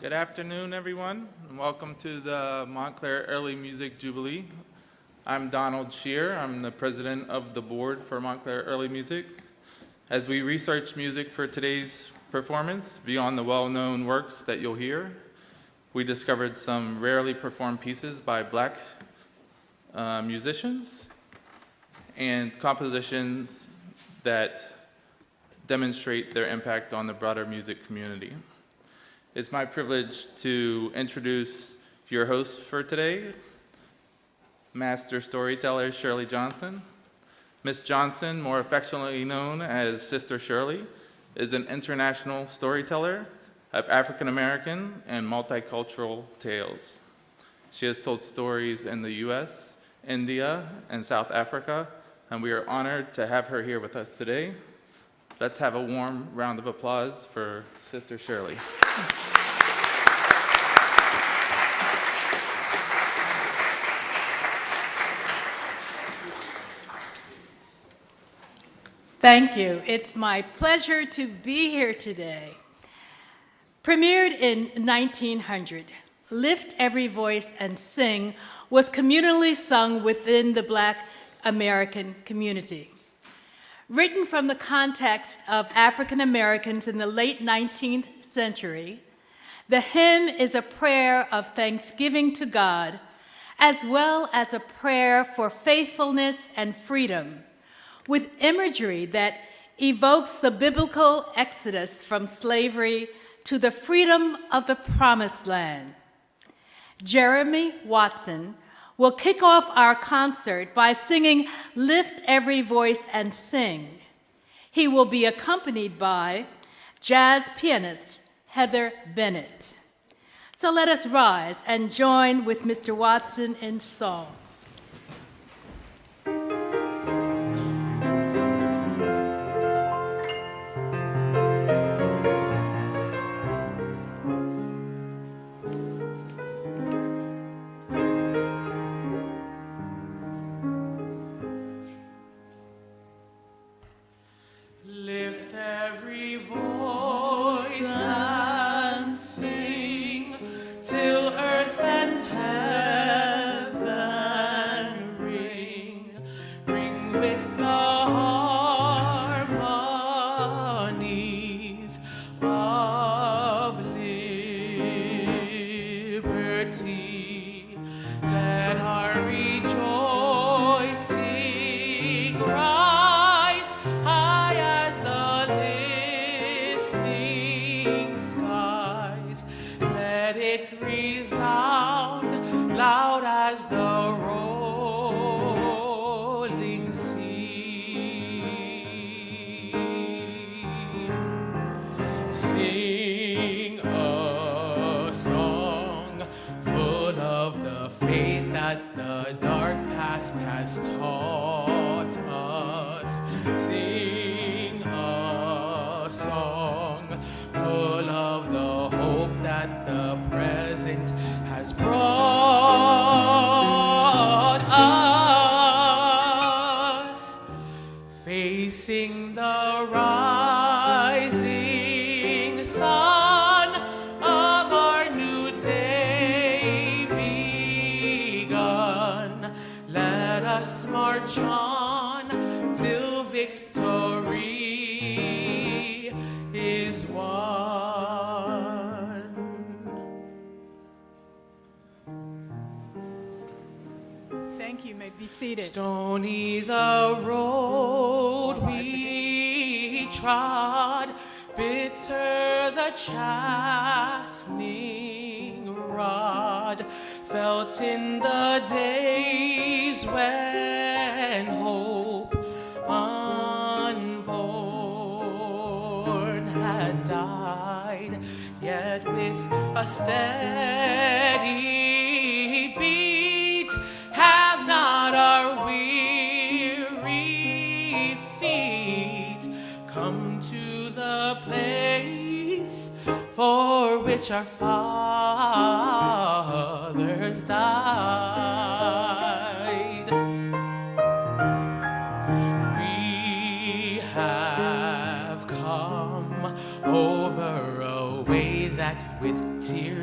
Good afternoon, everyone, and welcome to the Montclair Early Music Jubilee. I'm Donald Shear. I'm the president of the board for Montclair Early Music. As we research music for today's performance, beyond the well-known works that you'll hear, we discovered some rarely performed pieces by Black musicians and compositions that demonstrate their impact on the broader music community. It's my privilege to introduce your host for today, master storyteller Shirley Johnson. Miss Johnson, more affectionately known as Sister Shirley, is an international storyteller of African American and multicultural tales. She has told stories in the US, India, and South Africa, and we are honored to have her here with us today. Let's have a warm round of applause for Sister Shirley. Thank you. It's my pleasure to be here today. Premiered in 1900, Lift Every Voice and Sing was communally sung within the Black American community. Written from the context of African Americans in the late 19th century, the hymn is a prayer of thanksgiving to God, as well as a prayer for faithfulness and freedom, with imagery that evokes the biblical exodus from slavery to the freedom of the Promised Land. Jeremy Watson will kick off our concert by singing Lift Every Voice and Sing. He will be accompanied by jazz pianist Heather Bennett. So let us rise and join with Mr. Watson in song. Lift every voice and sing till earth and heaven ring. Ring with the harmonies of liberty. Let our rejoicing rise high as the listening skies. Let it resound loud as the rolling sea. Sing a song full of the faith that the dark past has taught us. Sing a song full of the hope that the present has brought us. Facing the rising sun of our new day begun, let us march on till victory is won. Thank you. You may be seated. Stony the road we trod, bitter the chastening rod, felt in the days when hope unborn had died, yet with a steady beat have not our weary feet come to the place for which our fathers died. We have come over a way that with tears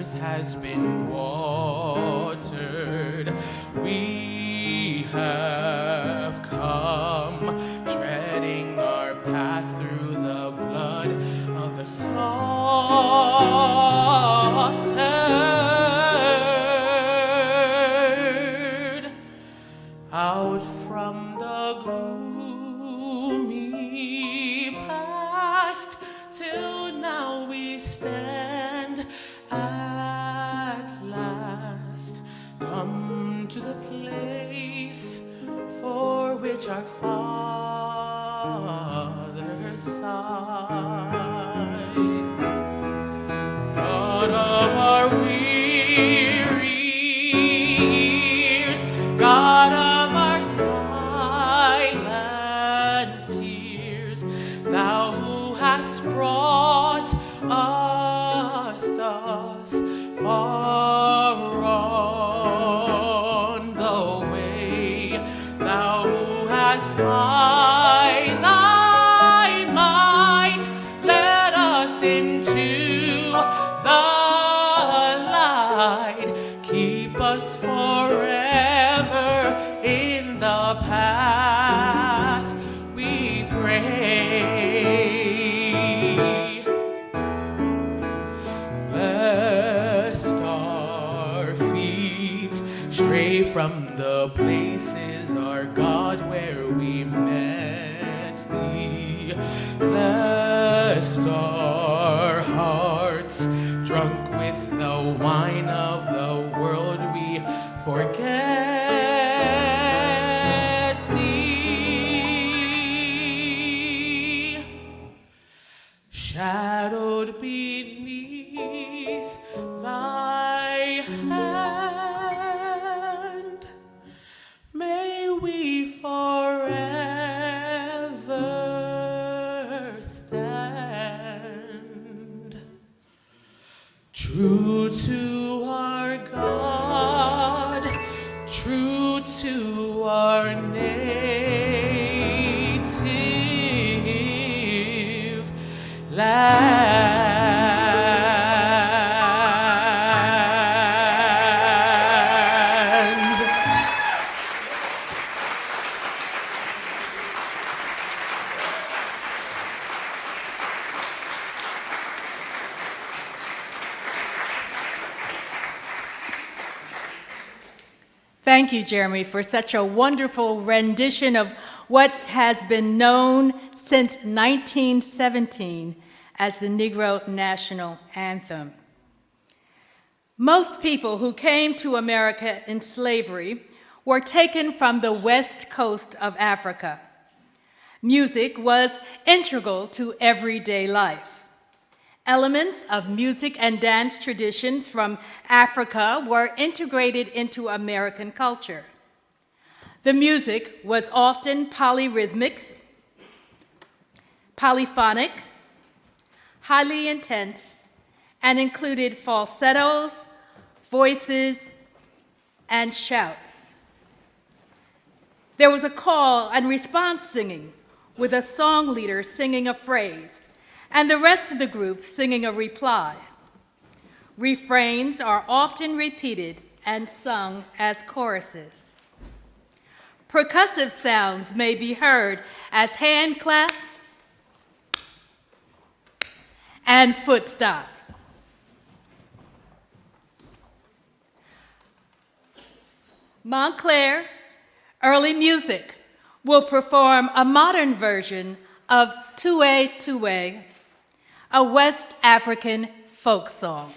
been watered. We have come, treading our path through the blood of the slaughtered. Out from the gloomy past, till now we stand at last, come to the place for which our fathers sighed. God of our weary years, God of our silent tears, Thou who hast brought us thus far on the way, Thou who hast by Thy might led us into the light, keep us forever in the path we pray. Lest our feet stray from the places, our God, where we met Thee, lest our hearts, drunk with the wine of the world, we forget Thee. Shadowed beneath Thy hand, may we forever stand, true to our God, true to our native land. Thank you, Jeremy, for such a wonderful rendition of what has been known since 1917 as the Negro National Anthem. Most people who came to America in slavery were taken from the west coast of Africa. Music was integral to everyday life. Elements of music and dance traditions from Africa were integrated into American culture. The music was often polyrhythmic, polyphonic, highly intense, and included falsettos, voices, and shouts. There was a call and response singing, with a song leader singing a phrase, and the rest of the group singing a reply. Refrains are often repeated and sung as choruses. Percussive sounds may be heard as hand claps and foot stomps. Montclair Early Music will perform a modern version of Tuwe Tuwe, a West African folk song.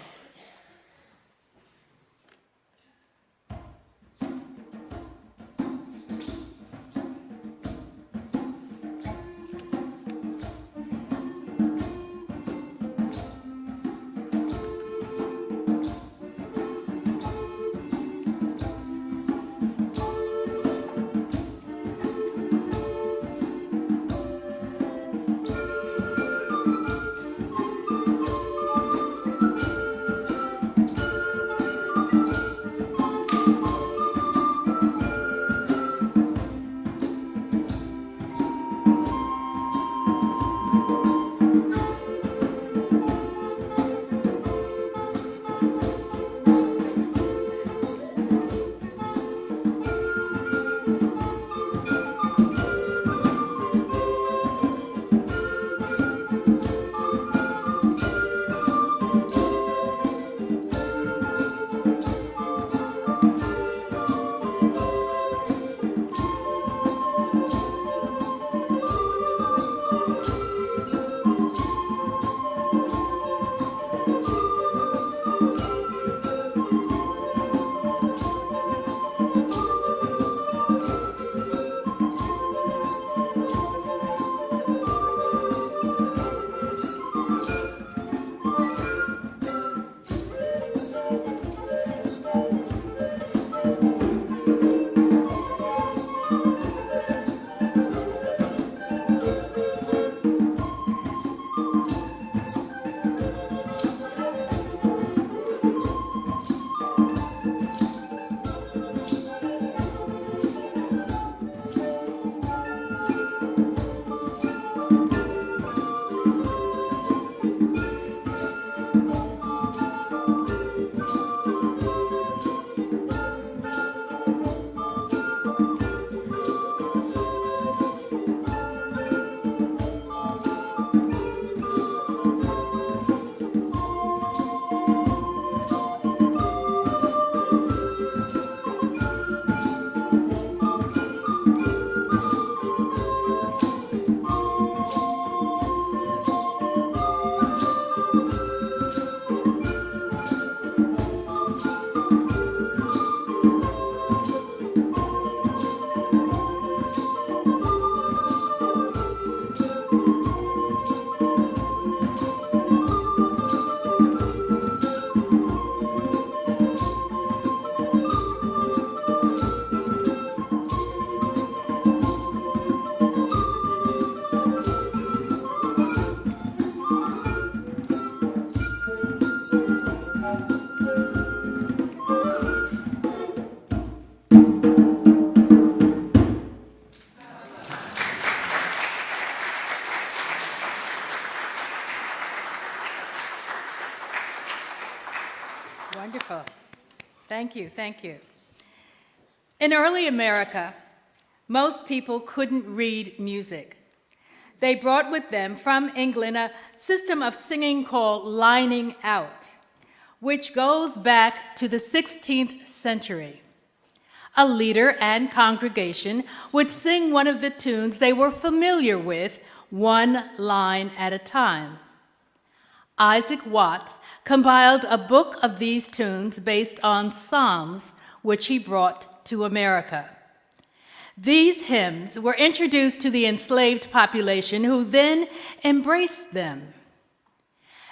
Thank you, thank you. In early America, most people couldn't read music. They brought with them from England a system of singing called lining out, which goes back to the 16th century. A leader and congregation would sing one of the tunes they were familiar with, one line at a time. Isaac Watts compiled a book of these tunes based on Psalms, which he brought to America. These hymns were introduced to the enslaved population, who then embraced them.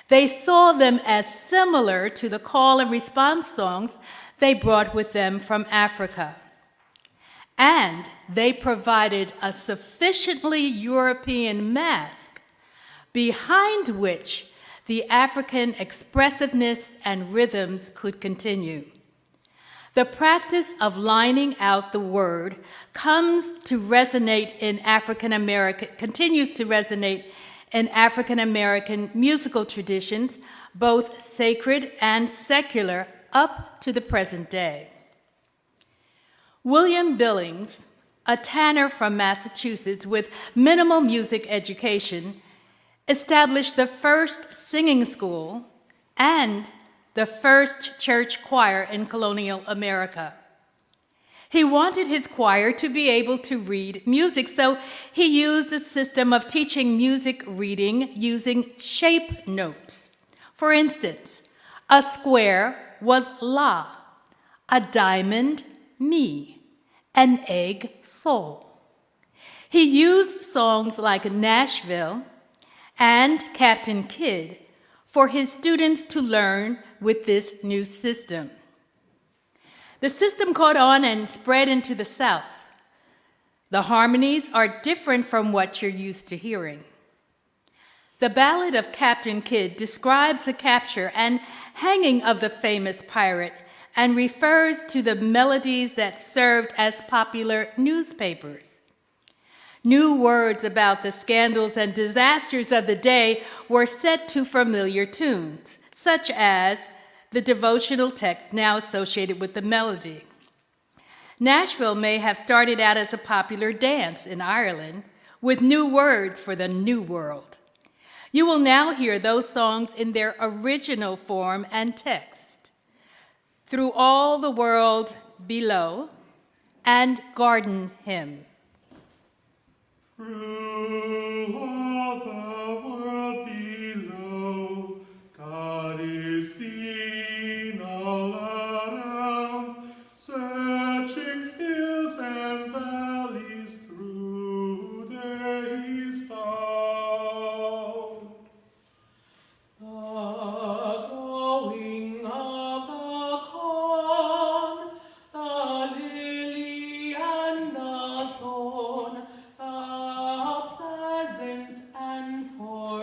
They saw them as similar to the call and response songs they brought with them from Africa. And they provided a sufficiently European mask behind which the African expressiveness and rhythms could continue. The practice of lining out the word continues to resonate in African American musical traditions, both sacred and secular, up to the present day. William Billings, a tanner from Massachusetts with minimal music education, established the first singing school and the first church choir in colonial America. He wanted his choir to be able to read music, so he used a system of teaching music reading using shape notes. For instance, a square was la, a diamond, mi, an egg, sol. He used songs like Nashville and Captain Kidd for his students to learn with this new system. The system caught on and spread into the South. The harmonies are different from what you're used to hearing. The Ballad of Captain Kidd describes the capture and hanging of the famous pirate and refers to the melodies that served as popular newspapers. New words about the scandals and disasters of the day were set to familiar tunes, such as the devotional text now associated with the melody. Nashville may have started out as a popular dance in Ireland with new words for the New World. You will now hear those songs in their original form and text. Through All the World Below and Garden Hymn. Through all the world below, God is seen all around, searching hills and valleys through, there He's found. The going of the corn, the lily and the thorn, the pleasant and forlorn.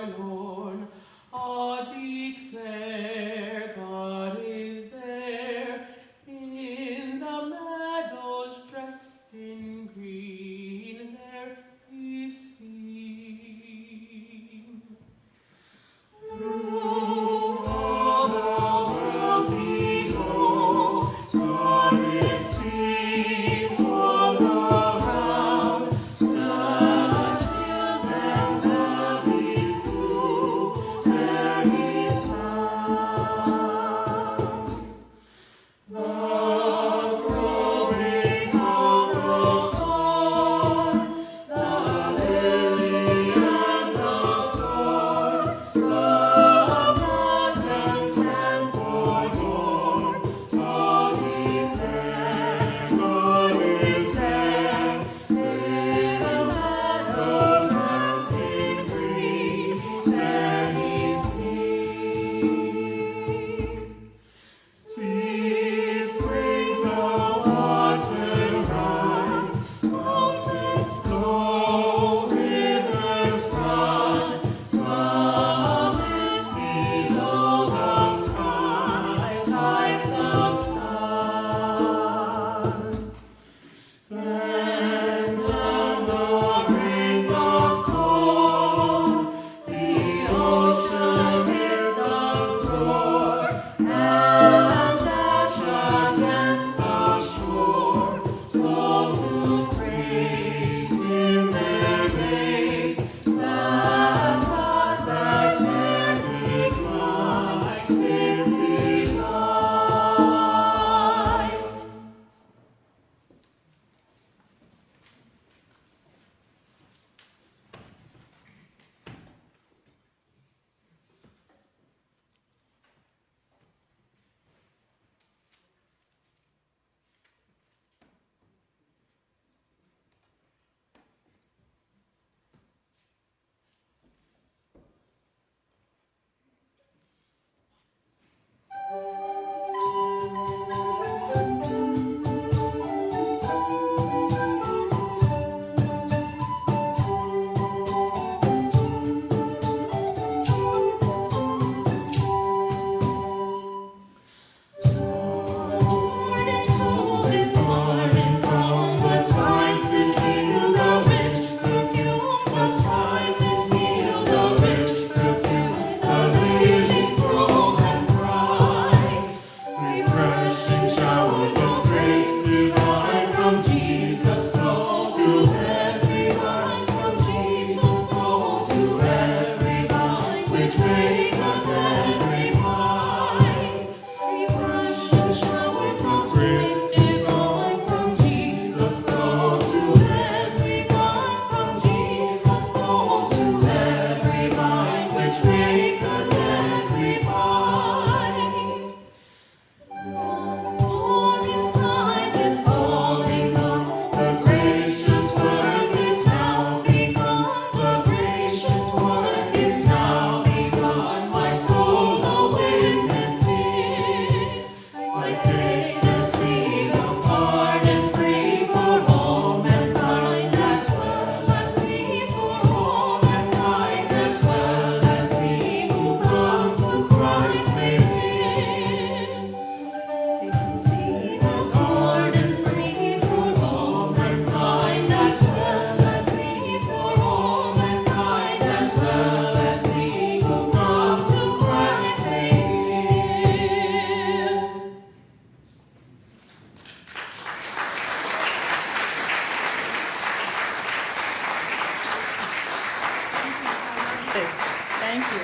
you.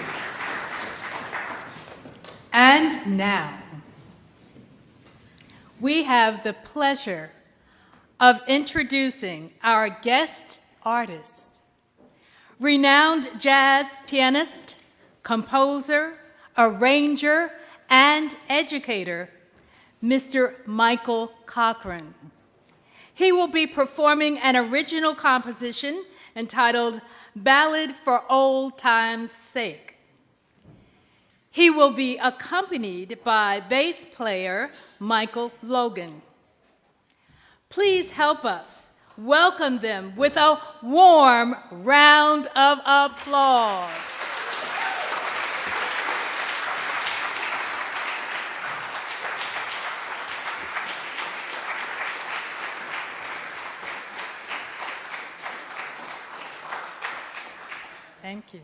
And now, we have the pleasure of introducing our guest artist, renowned jazz pianist, composer, arranger, and educator, Mr. Michael Cochran. He will be performing an original composition entitled Ballad for Old Time's Sake. He will be accompanied by bass player Michael Logan. Please help us welcome them with a warm round of applause. Thank you.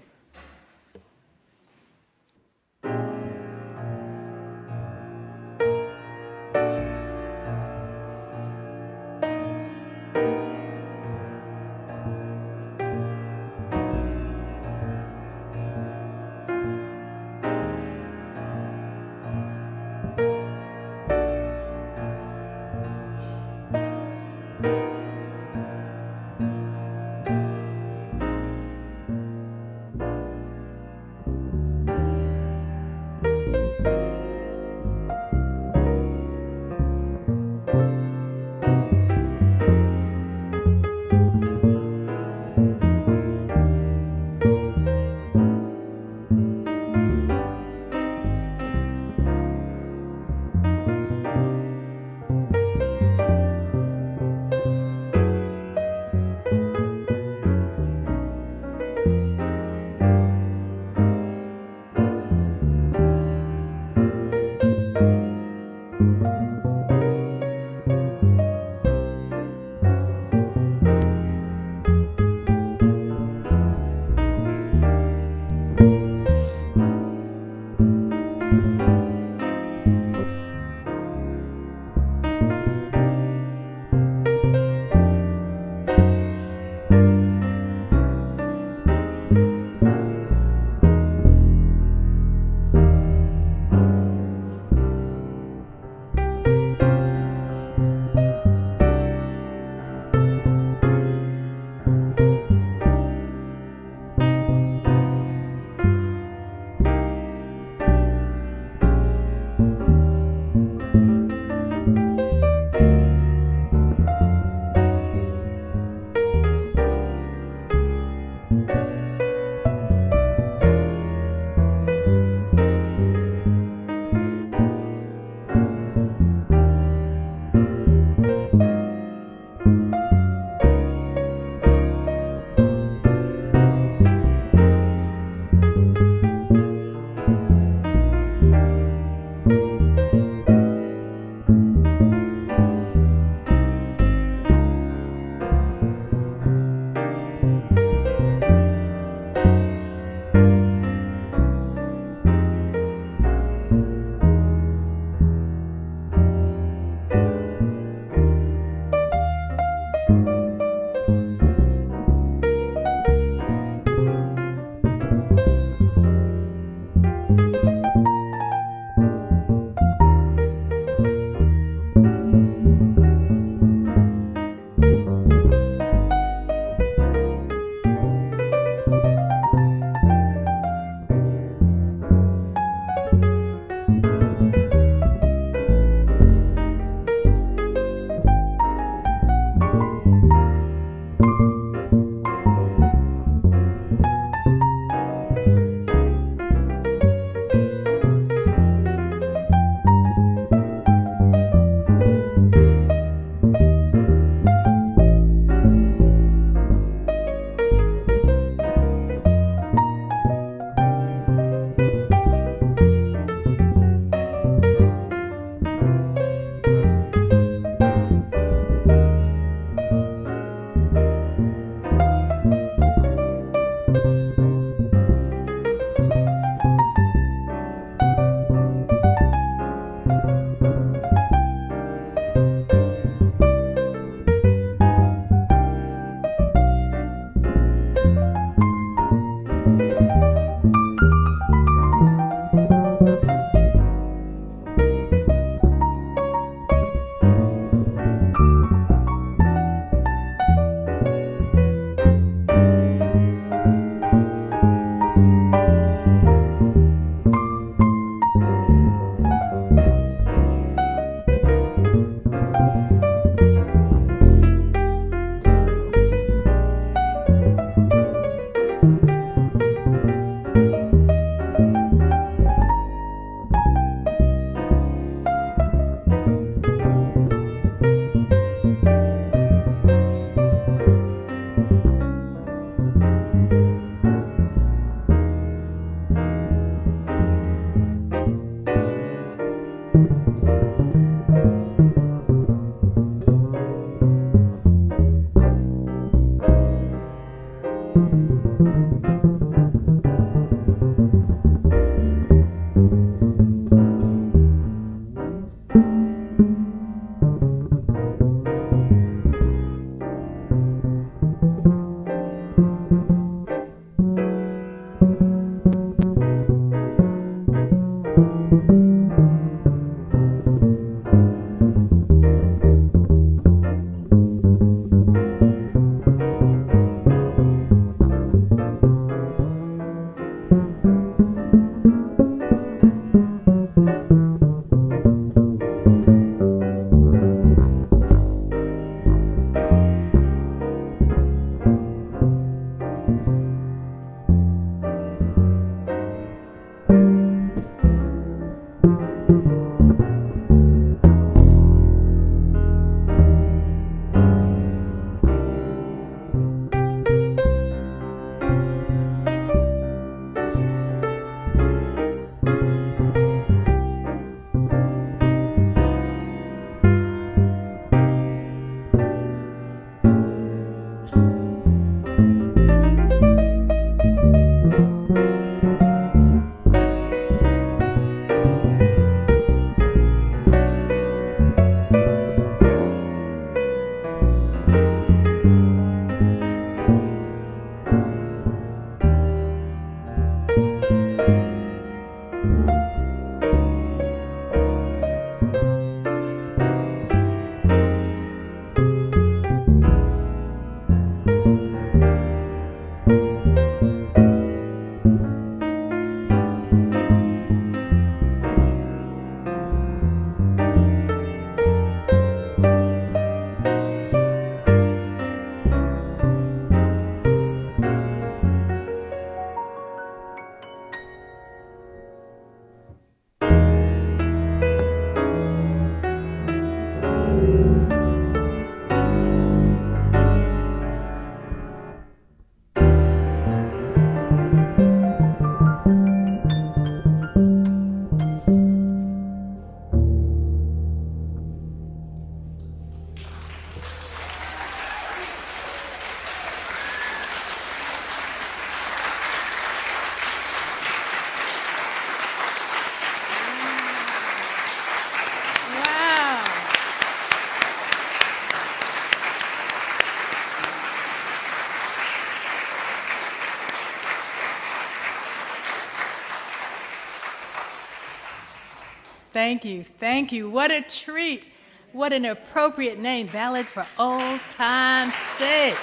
Thank you, thank you. What a treat. What an appropriate name, Ballad for Old Time's Sake.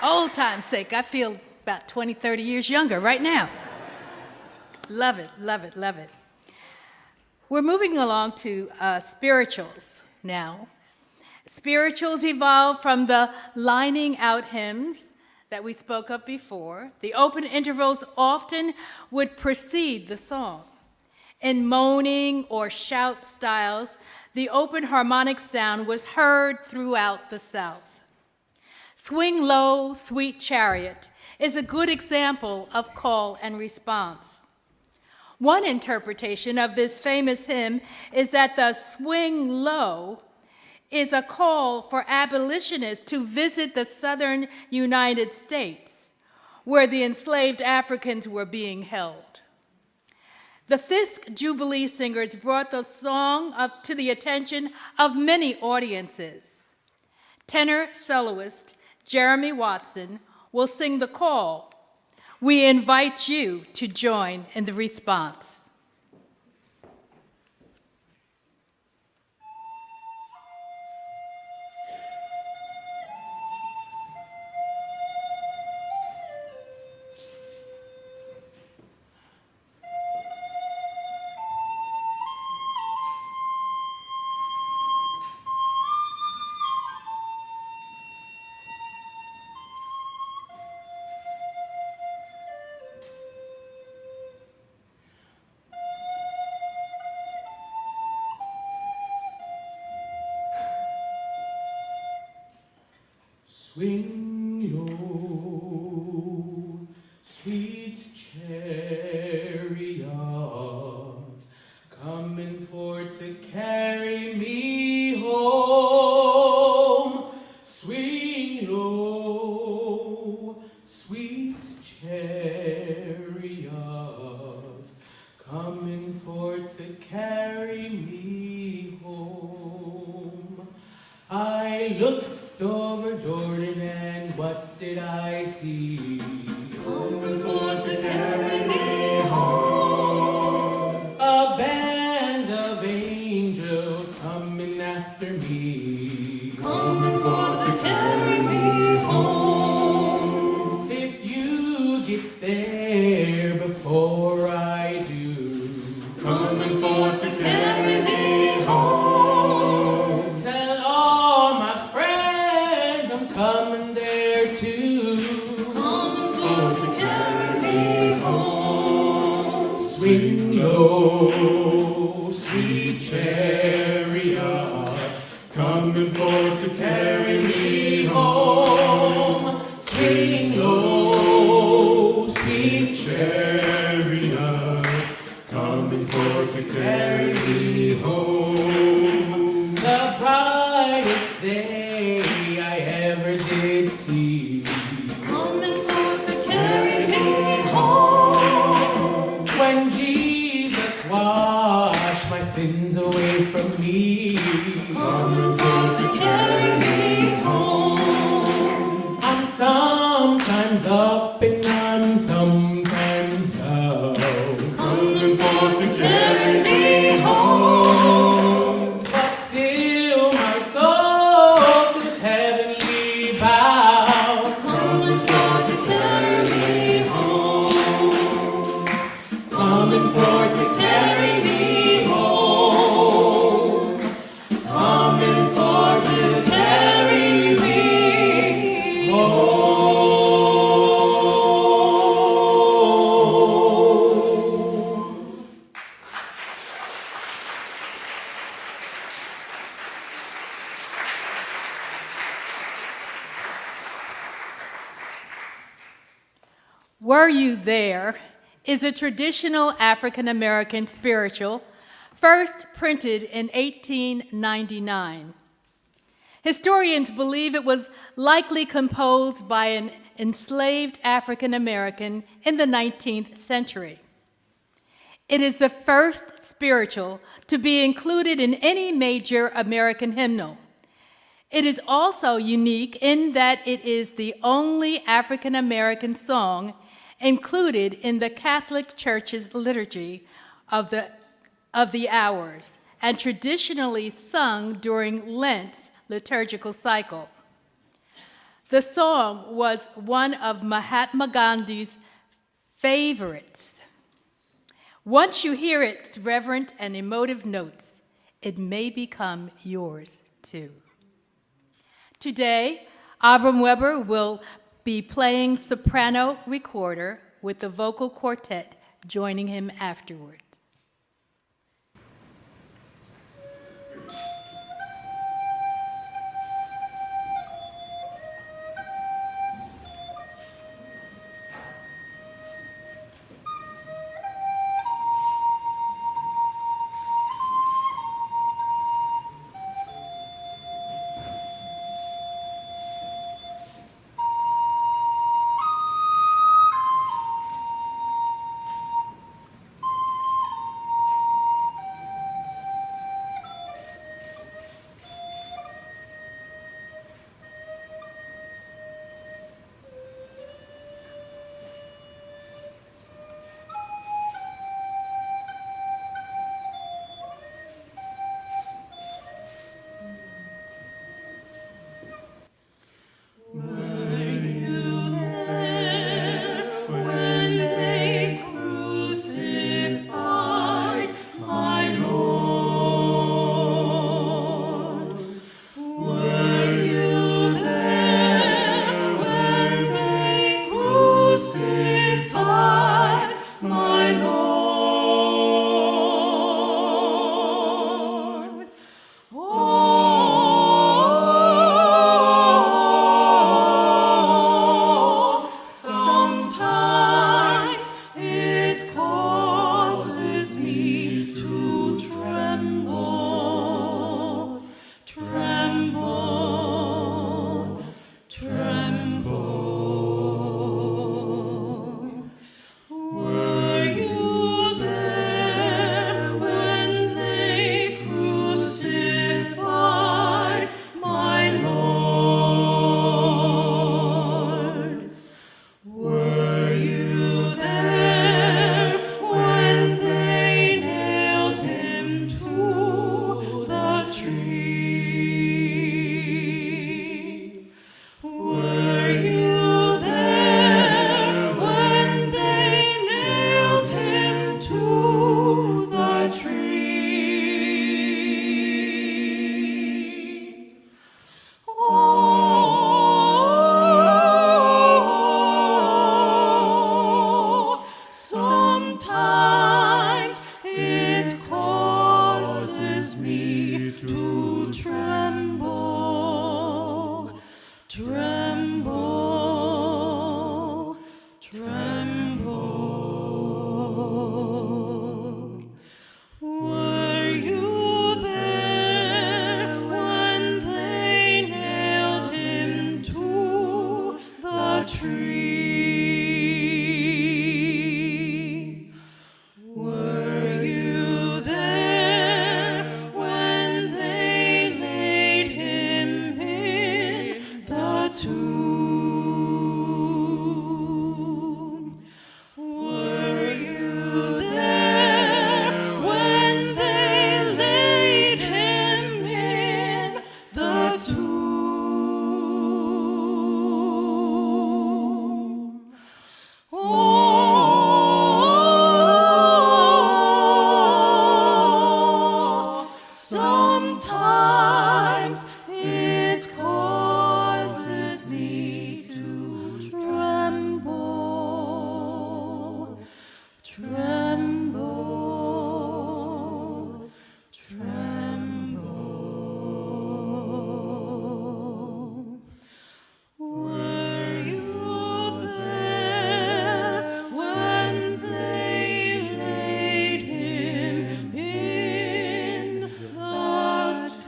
Old time's sake, I feel about 20, 30 years younger right now. Love it, love it, love it. We're moving along to spirituals now. Spirituals evolved from the lining out hymns that we spoke of before. The open intervals often would precede the song. In moaning or shout styles, the open harmonic sound was heard throughout the South. Swing Low, Sweet Chariot is a good example of call and response. One interpretation of this famous hymn is that the Swing Low is a call for abolitionists to visit the southern United States, where the enslaved Africans were being held. The Fisk Jubilee singers brought the song up to the attention of many audiences. Tenor soloist Jeremy Watson will sing the call. We invite you to join in the response. Swing low, sweet chariots, coming for to carry me home. Swing low, sweet chariots, coming for to carry me home. I looked over Jordan and what did I see? Coming for to carry me home. A band of angels coming after me. Coming for to carry me home. If you get there before I do, Coming for to carry me home. tell all my friends I'm coming there too. Coming for to carry me home. Swing low, sweet chariot, Coming for to carry me home. Swing low, sweet chariot, coming for to carry me home. the brightest day I ever did see. Coming for to carry me home. When Jesus washed my sins away from me. Coming for to carry me home. I'm sometimes up and I'm sometimes down. Coming for to carry me home. But still my soul is heavenly bound. Coming for to carry me home. Coming for to carry me home. Coming for to carry me home. Were You There is a traditional African American spiritual first printed in 1899. Historians believe it was likely composed by an enslaved African American in the 19th century. It is the first spiritual to be included in any major American hymnal. It is also unique in that it is the only African American song included in the Catholic Church's liturgy of the hours, and traditionally sung during Lent's liturgical cycle. The song was one of Mahatma Gandhi's favorites. Once you hear its reverent and emotive notes, it may become yours too. Today, Avram Weber will be playing soprano recorder with the vocal quartet joining him afterward.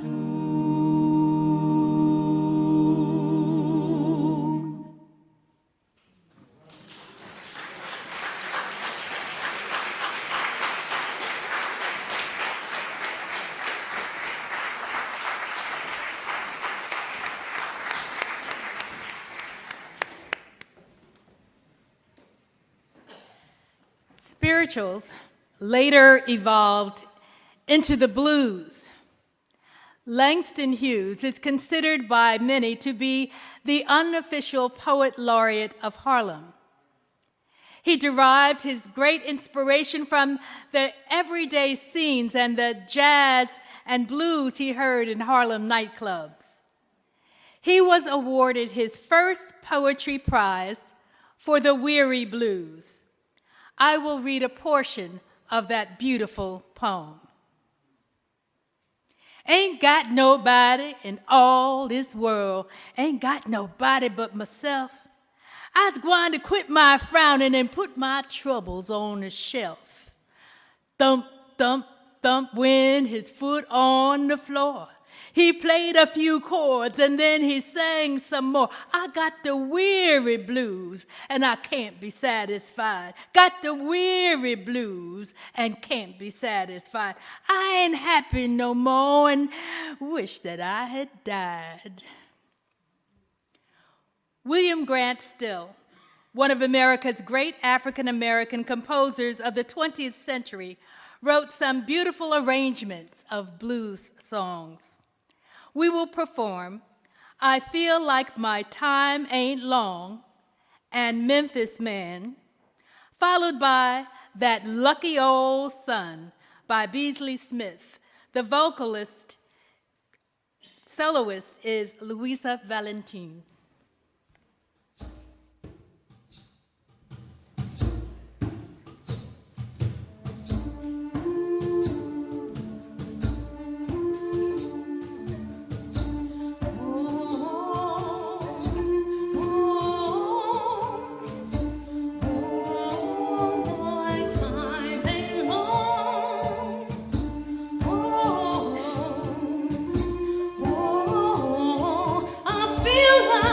To spirituals later evolved into the blues. Langston Hughes is considered by many to be the unofficial poet laureate of Harlem. He derived his great inspiration from the everyday scenes and the jazz and blues he heard in Harlem nightclubs. He was awarded his first poetry prize for the Weary Blues. I will read a portion of that beautiful poem. Ain't got nobody in all this world, ain't got nobody but myself. I was going to quit my frowning and put my troubles on the shelf. Thump, thump, thump went his foot on the floor. He played a few chords and then he sang some more. I got the weary blues and I can't be satisfied. Got the weary blues and can't be satisfied. I ain't happy no more and wish that I had died. William Grant Still, one of America's great African-American composers of the 20th century, wrote some beautiful arrangements of blues songs. We will perform I Feel Like My Time Ain't Long and Memphis Man, followed by That Lucky Old Sun by Beasley Smith. The soloist is Louisa Valentine. I feel like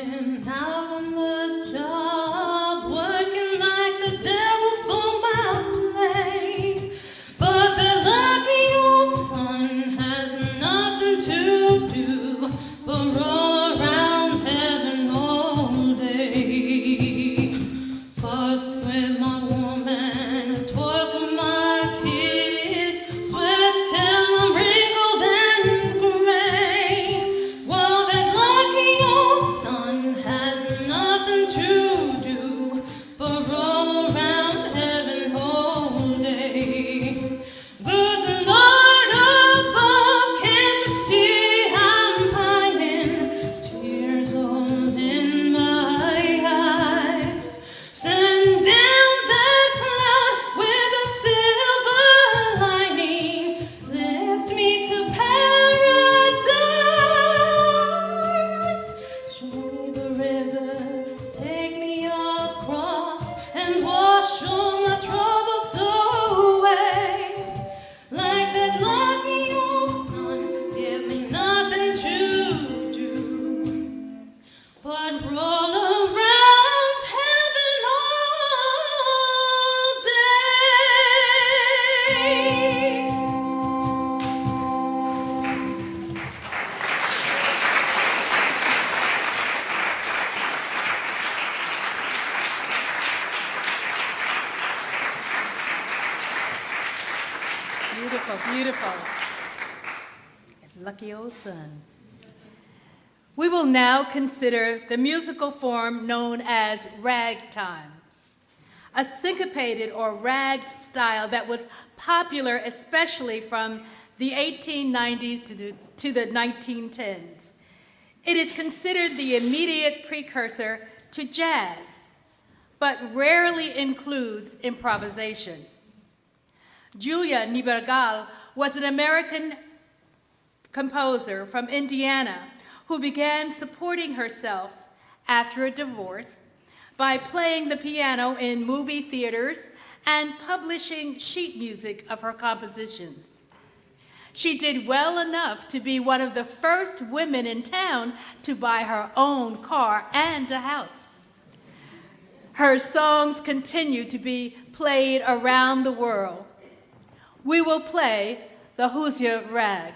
been out on the job, working like the devil for my pay. But that lucky old son has nothing to do but roll around heaven all day. Fuss with my woman, toil for my kids, sweat till I'm wrinkled and gray. Well, that lucky old son has nothing to do but roll around heaven all day. Good Lord above, can't you see I'm pining? Tears all in my eyes. Send down that cloud with a silver lining. Lift me to paradise. Show me the river, take me across, and wash all my troubles away. Like that lucky old son, give me nothing to do but roll around heaven all day. Beautiful, beautiful. Lucky old son. We will now consider the musical form known as ragtime, a syncopated or ragged style that was popular especially from the 1890s to the 1910s. It is considered the immediate precursor to jazz, but rarely includes improvisation. Julia Niebergall was an American composer from Indiana who began supporting herself after a divorce by playing the piano in movie theaters and publishing sheet music of her compositions. She did well enough to be one of the first women in town to buy her own car and a house. Her songs continue to be played around the world. We will play the Hoosier Rag.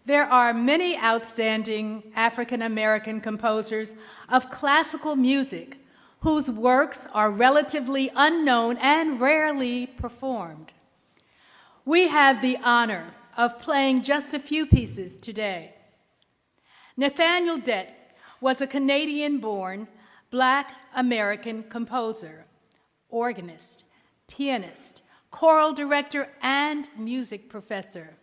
There are many outstanding African American composers of classical music whose works are relatively unknown and rarely performed. We have the honor of playing just a few pieces today. Nathaniel Dett was a Canadian-born Black American composer, organist, pianist, choral director, and music professor.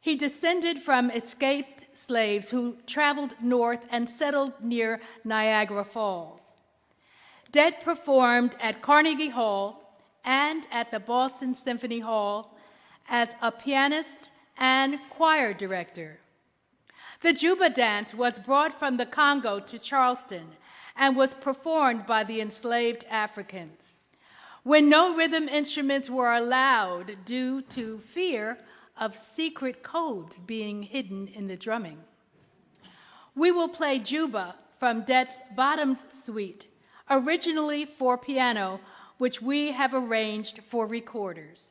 He descended from escaped slaves who traveled north and settled near Niagara Falls. Dett performed at Carnegie Hall and at the Boston Symphony Hall as a pianist and choir director. The Juba dance was brought from the Congo to Charleston and was performed by the enslaved Africans. When no rhythm instruments were allowed due to fear of secret codes being hidden in the drumming. We will play Juba from Dett's Bottoms Suite, originally for piano, which we have arranged for recorders.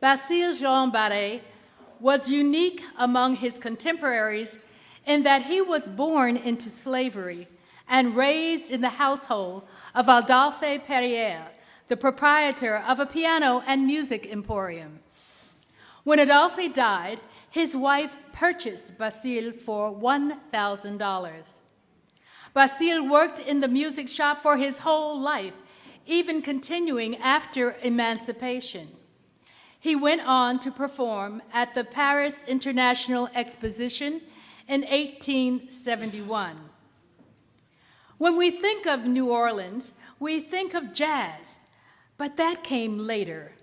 Basile Jean Barré was unique among his contemporaries in that he was born into slavery and raised in the household of Adolphe Perrier, the proprietor of a piano and music emporium. When Adolphe died, his wife purchased Basile for $1,000. Basile worked in the music shop for his whole life, even continuing after emancipation. He went on to perform at the Paris International Exposition in 1871. When we think of New Orleans, we think of jazz, but that came later.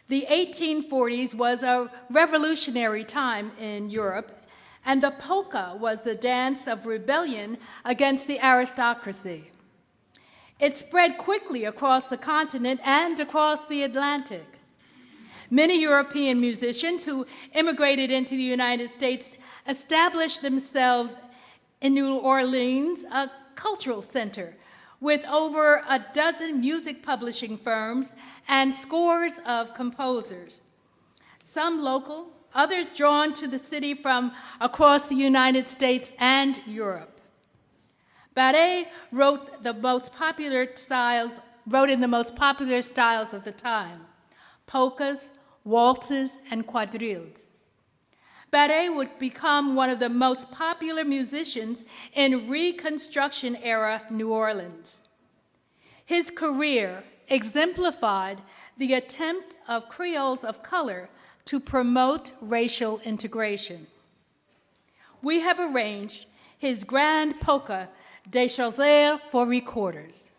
The 1840s was a revolutionary time in Europe, and the polka was the dance of rebellion against the aristocracy. It spread quickly across the continent and across the Atlantic. Many European musicians who immigrated into the United States established themselves in New Orleans, a cultural center, with over a dozen music publishing firms and scores of composers. Some local, others drawn to the city from across the United States and Europe. Barré wrote in the most popular styles of the time: polkas, waltzes, and quadrilles. Barre would become one of the most popular musicians in Reconstruction-era New Orleans. His career exemplified the attempt of Creoles of color to promote racial integration. We have arranged his grand polka, Des Chaussées, for recorders.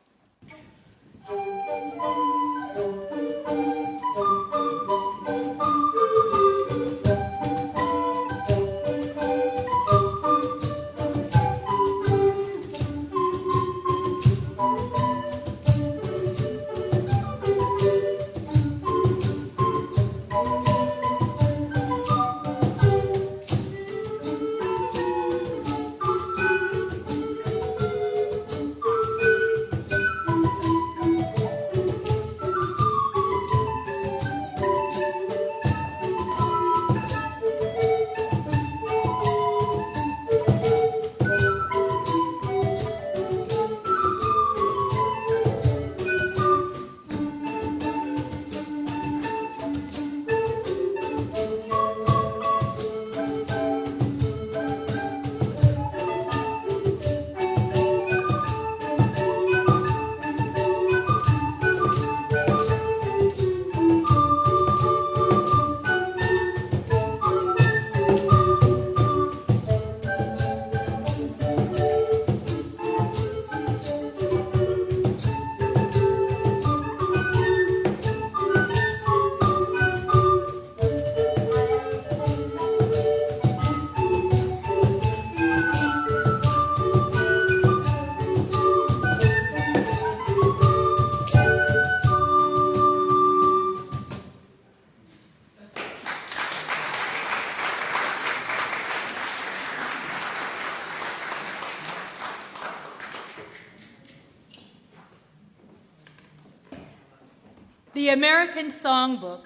The American Songbook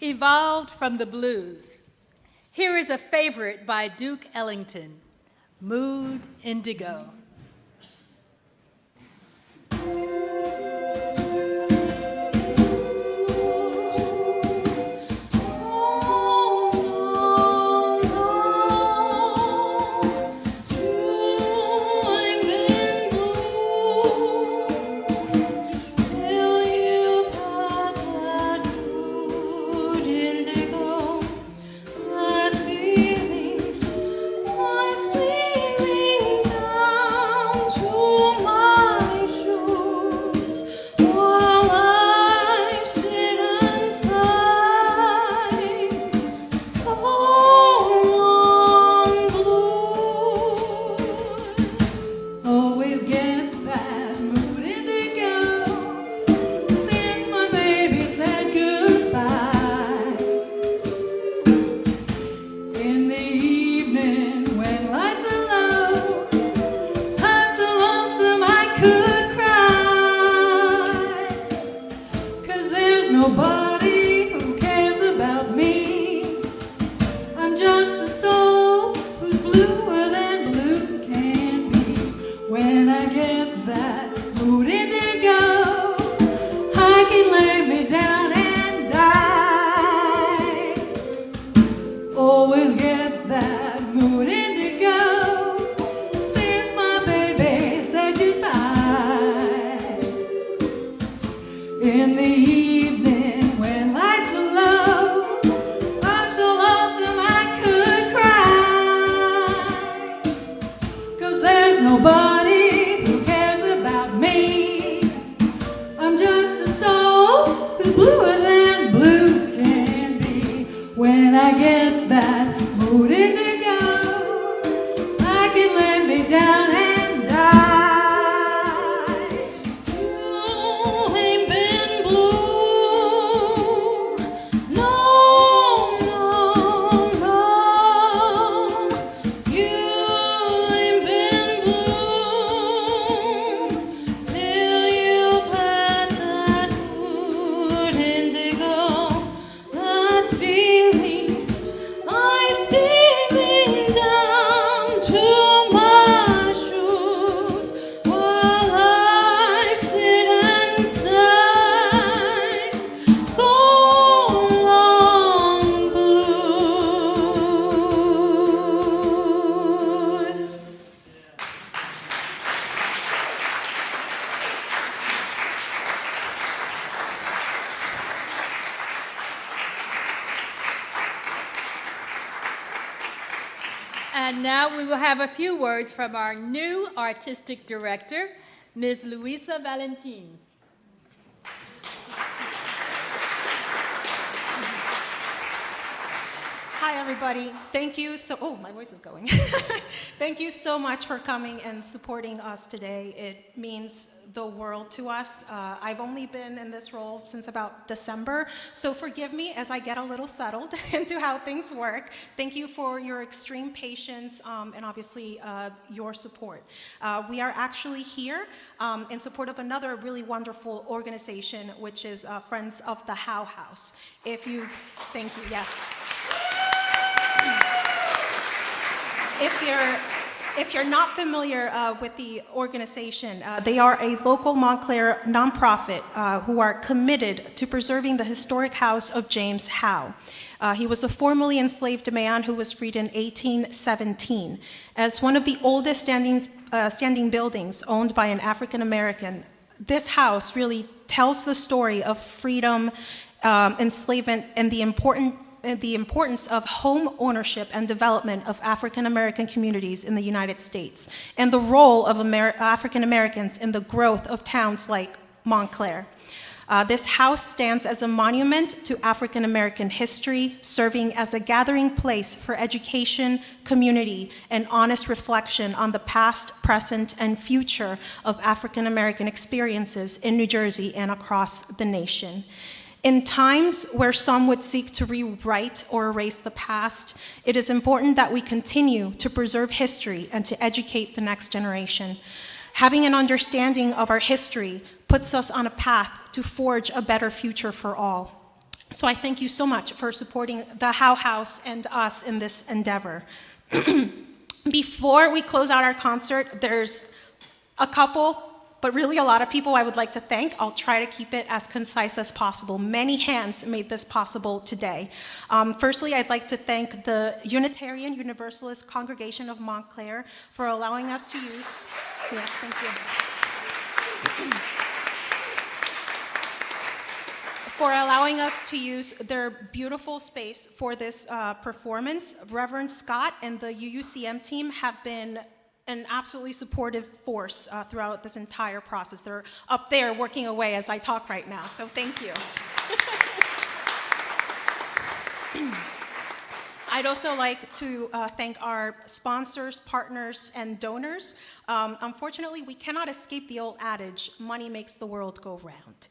evolved from the blues. Here is a favorite by Duke Ellington, Mood Indigo. Sweetly down to my shoes. Now we will have a few words from our new artistic director, Ms. Luisa Valentin. Hi, everybody. Thank you my voice is going. Thank you so much for coming and supporting us today. It means the world to us. I've only been in this role since about December, so forgive me as I get a little settled into how things work. Thank you for your extreme patience and obviously your support. We are actually here in support of another really wonderful organization, which is Friends of the How House. Thank you, yes. If you're not familiar with the organization, they are a local Montclair nonprofit who are committed to preserving the historic house of James Howe. He was a formerly enslaved man who was freed in 1817. As one of the oldest standing buildings owned by an African American, this house really tells the story of freedom, enslavement, and the importance of home ownership and development of African American communities in the United States, and the role of African Americans in the growth of towns like Montclair. This house stands as a monument to African American history, serving as a gathering place for education, community, and honest reflection on the past, present, and future of African American experiences in New Jersey and across the nation. In times where some would seek to rewrite or erase the past, it is important that we continue to preserve history and to educate the next generation. Having an understanding of our history puts us on a path to forge a better future for all. So I thank you so much for supporting the Howe House and us in this endeavor. Before we close out our concert, there's a couple, but really a lot of people I would like to thank. I'll try to keep it as concise as possible. Many hands made this possible today. Firstly, I'd like to thank the Unitarian Universalist Congregation of Montclair for allowing us to use, yes, thank you. For allowing us to use their beautiful space for this performance. Reverend Scott and the UUCM team have been an absolutely supportive force throughout this entire process. They're up there working away as I talk right now, so thank you. I'd also like to thank our sponsors, partners, and donors. Unfortunately, we cannot escape the old adage, money makes the world go round.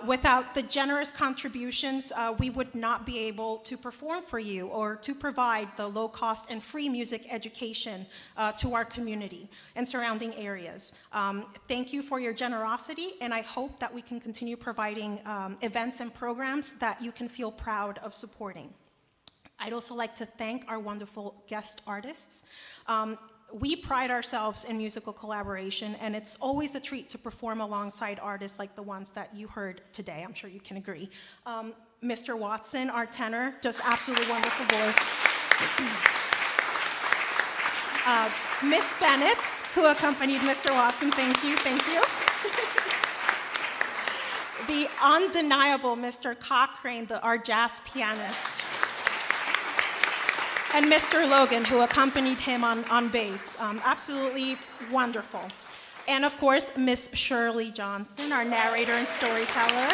Without the generous contributions, we would not be able to perform for you or to provide the low-cost and free music education to our community and surrounding areas. Thank you for your generosity, and I hope that we can continue providing events and programs that you can feel proud of supporting. I'd also like to thank our wonderful guest artists. We pride ourselves in musical collaboration, and it's always a treat to perform alongside artists like the ones that you heard today. I'm sure you can agree. Mr. Watson, our tenor, just absolutely wonderful voice. Miss Bennett, who accompanied Mr. Watson, thank you, thank you. The undeniable Mr. Cochrane, our jazz pianist. And Mr. Logan, who accompanied him on bass. Absolutely wonderful. And of course, Miss Shirley Johnson, our narrator and storyteller.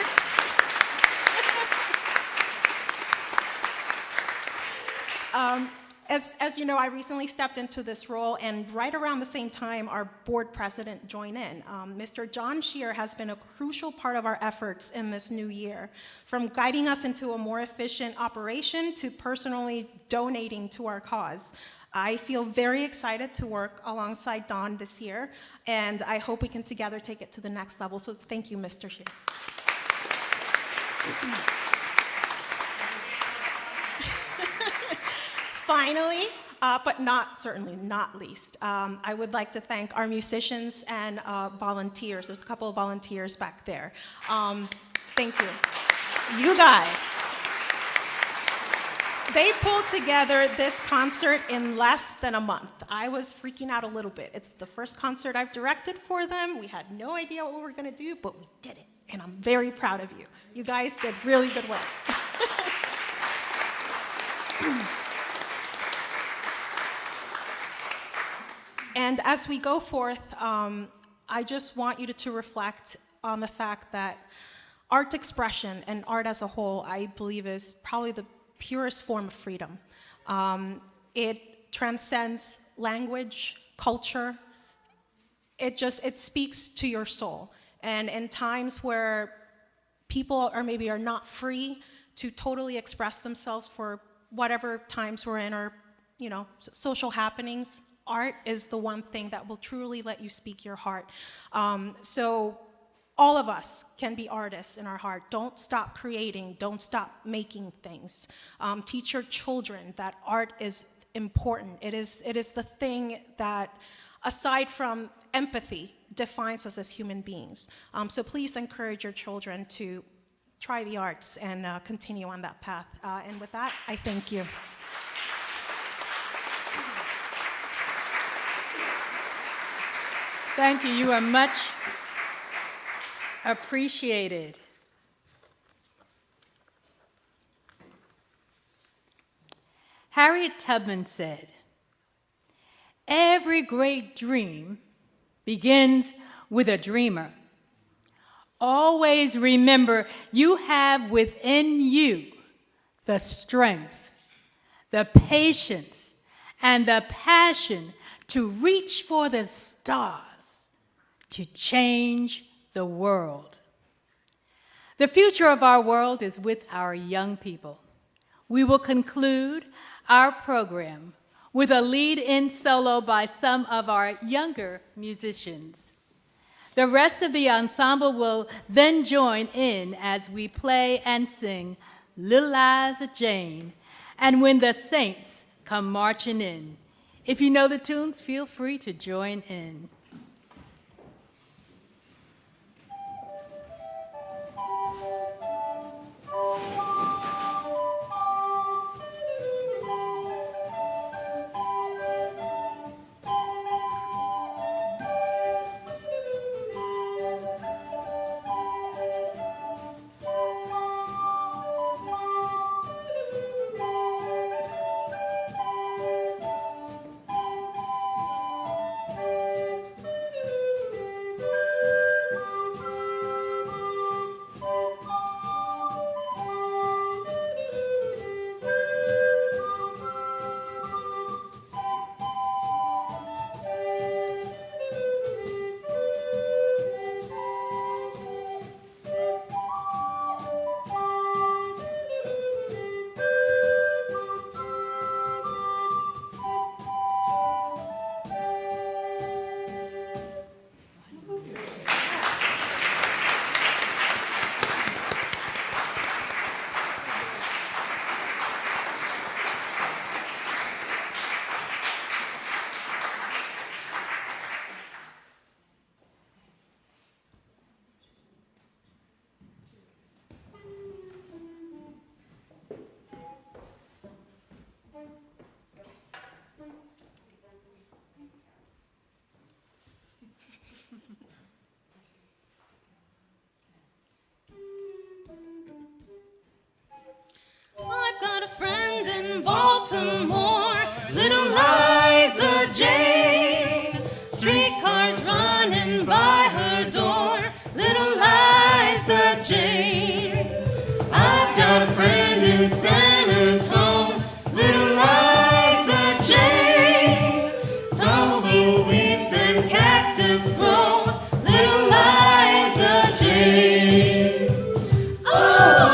As you know, I recently stepped into this role, and right around the same time, our board president joined in. Mr. John Scheer has been a crucial part of our efforts in this new year, from guiding us into a more efficient operation to personally donating to our cause. I feel very excited to work alongside Don this year, and I hope we can together take it to the next level. So thank you, Mr. Scheer. Finally, but certainly not least, I would like to thank our musicians and volunteers. There's a couple of volunteers back there. Thank you. You guys, they pulled together this concert in less than a month. I was freaking out a little bit. It's the first concert I've directed for them. We had no idea what we were going to do, but we did it, and I'm very proud of you. You guys did really good work. And as we go forth, I just want you to reflect on the fact that art expression and art as a whole, I believe, is probably the purest form of freedom. It transcends language, culture. It speaks to your soul. And in times where people are not free to totally express themselves for whatever times we're in, or social happenings, art is the one thing that will truly let you speak your heart. So all of us can be artists in our heart. Don't stop creating. Don't stop making things. Teach your children that art is important. It is the thing that, aside from empathy, defines us as human beings. So please encourage your children to try the arts and continue on that path. And with that, I thank you. Thank you. You are much appreciated. Harriet Tubman said, "Every great dream begins with a dreamer. Always remember you have within you the strength, the patience, and the passion to reach for the stars, to change the world." The future of our world is with our young people. We will conclude our program with a lead-in solo by some of our younger musicians. The rest of the ensemble will then join in as we play and sing Little Liza Jane and When the Saints Come Marching In. If you know the tunes, feel free to join in. I've got a friend in Baltimore, little Liza Jane. Streetcars running by her door, little Liza Jane. I've got a friend in San Antone, little Liza Jane. Tumbleweeds and cactus grow, little Liza Jane. Oh!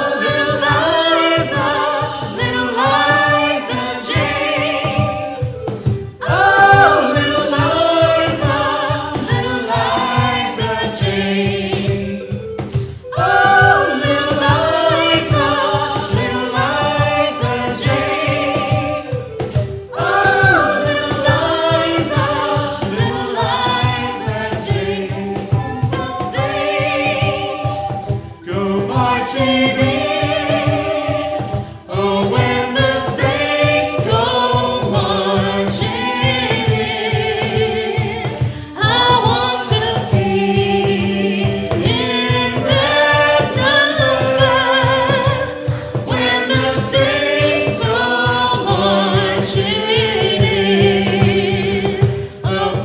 Of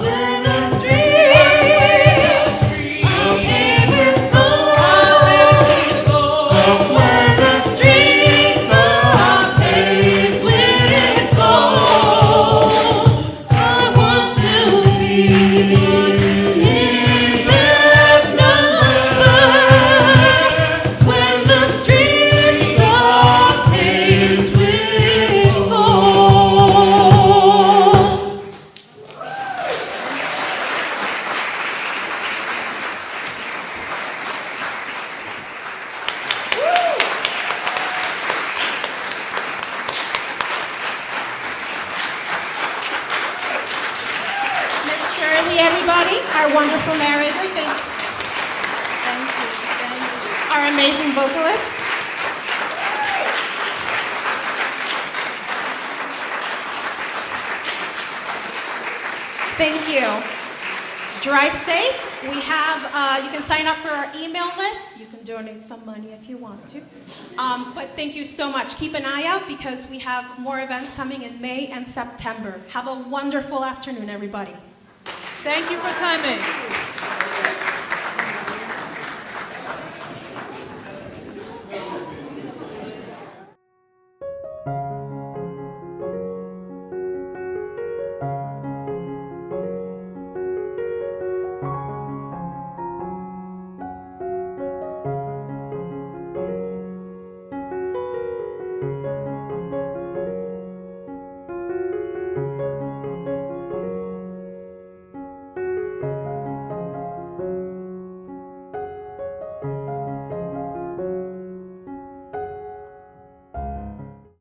marriage. Thank you. Thank you. Our amazing vocalists. Thank you. Drive safe. We have, you can sign up for our email list. You can donate some money if you want to. But thank you so much. Keep an eye out because we have more events coming in May and September. Have a wonderful afternoon, everybody. Thank you for coming.